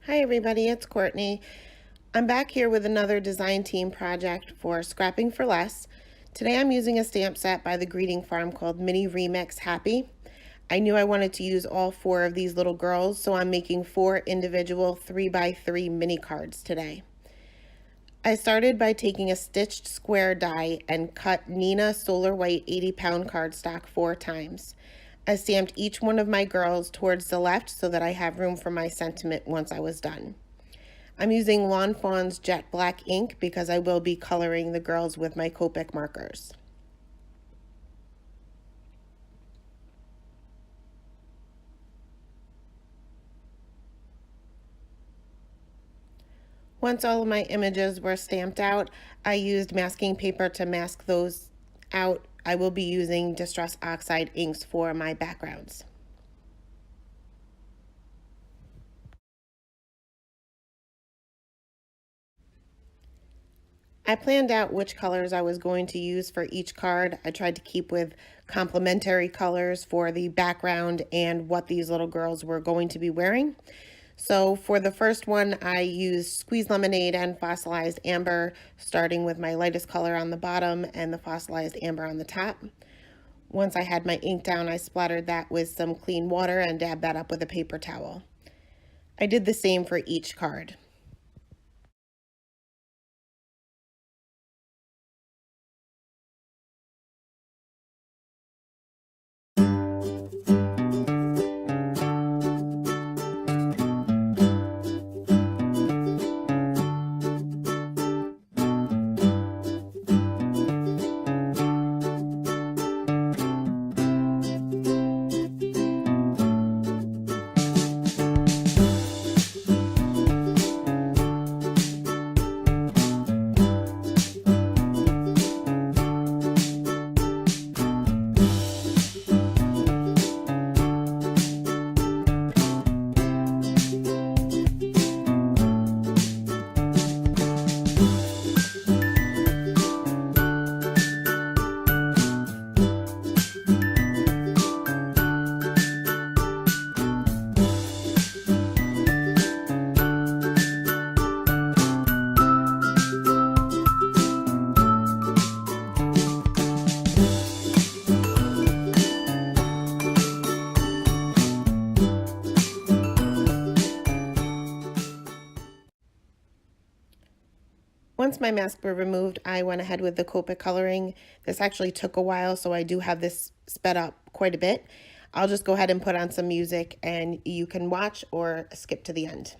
Hi everybody, it's Courtney. I'm back here with another design team project for Scrapping for Less. Today I'm using a stamp set by the Greeting Farm called Mini Remix Happy. I knew I wanted to use all 4 of these little girls, so I'm making 4 individual 3x3 mini cards today. I started by taking a stitched square die and cut Nina Solar White 80-pound cardstock 4 times. I stamped each one of my girls towards the left so that I have room for my sentiment once I was done. I'm using Lawn Fawn's Jet Black ink because I will be coloring the girls with my Copic markers. Once all of my images were stamped out, I used masking paper to mask those out. I will be using Distress Oxide inks for my backgrounds. I planned out which colors I was going to use for each card. I tried to keep with complementary colors for the background and what these little girls were going to be wearing. So for the first one, I used Squeezed Lemonade and Fossilized Amber, starting with my lightest color on the bottom and the Fossilized Amber on the top. Once I had my ink down, I splattered that with some clean water and dabbed that up with a paper towel. I did the same for each card. Once my masks were removed, I went ahead with the Copic coloring. This actually took a while, so I do have this sped up quite a bit. I'll just go ahead and put on some music and you can watch or skip to the end.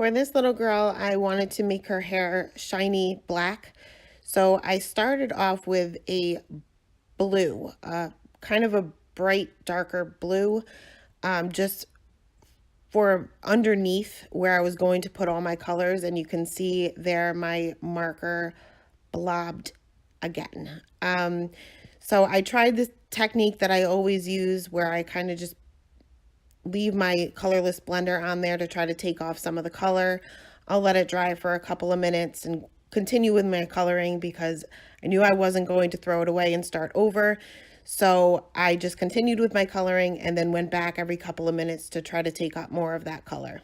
For this little girl, I wanted to make her hair shiny black. So I started off with a blue, kind of a bright, darker blue, just for underneath where I was going to put all my colors. And you can see there my marker blobbed again. So I tried this technique that I always use where I kind of just leave my colorless blender on there to try to take off some of the color. I'll let it dry for a couple of minutes and continue with my coloring because I knew I wasn't going to throw it away and start over. So I just continued with my coloring and then went back every couple of minutes to try to take up more of that color.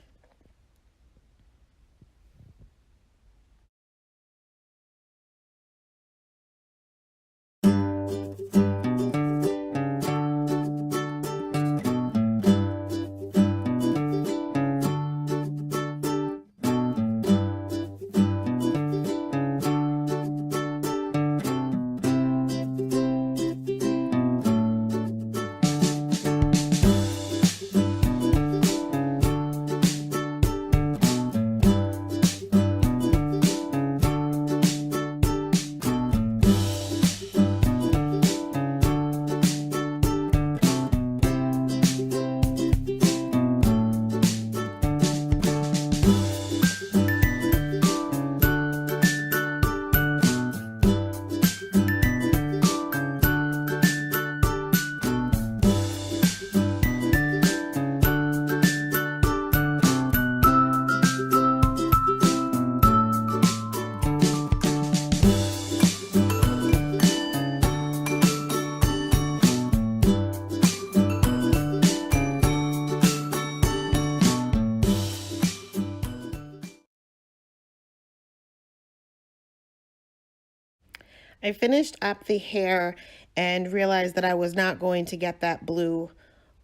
I finished up the hair and realized that I was not going to get that blue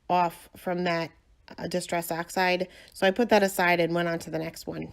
off from that Distress Oxide. So I put that aside and went on to the next one.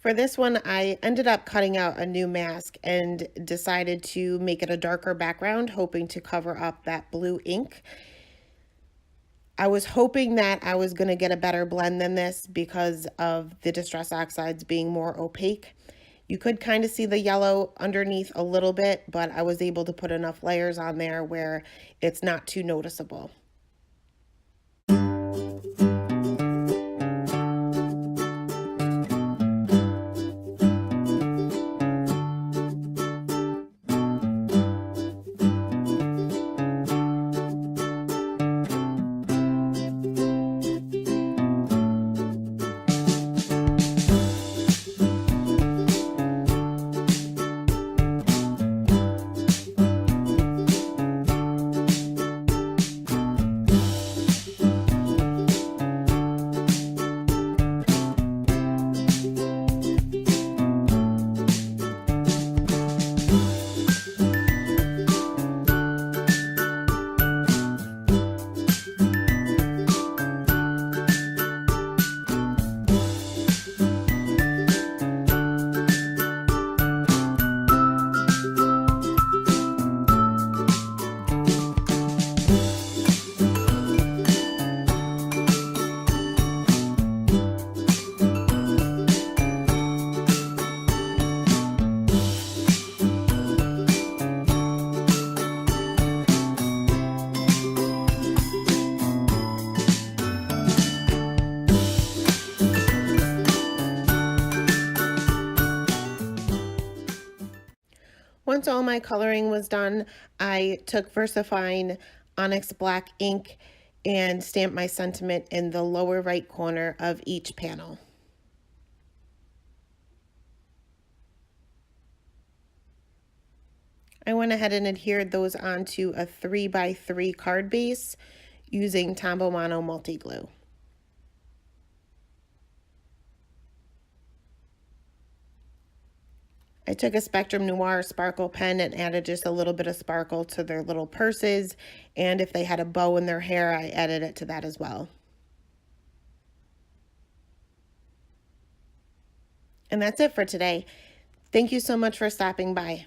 For this one, I ended up cutting out a new mask and decided to make it a darker background, hoping to cover up that blue ink. I was hoping that I was going to get a better blend than this because of the Distress Oxides being more opaque. You could kind of see the yellow underneath a little bit, but I was able to put enough layers on there where it's not too noticeable. Once all my coloring was done, I took VersaFine Onyx Black ink and stamped my sentiment in the lower right corner of each panel. I went ahead and adhered those onto a 3x3 card base using Tombow Mono multi glue. I took a Spectrum Noir sparkle pen and added just a little bit of sparkle to their little purses, and if they had a bow in their hair, I added it to that as well. And that's it for today. Thank you so much for stopping by.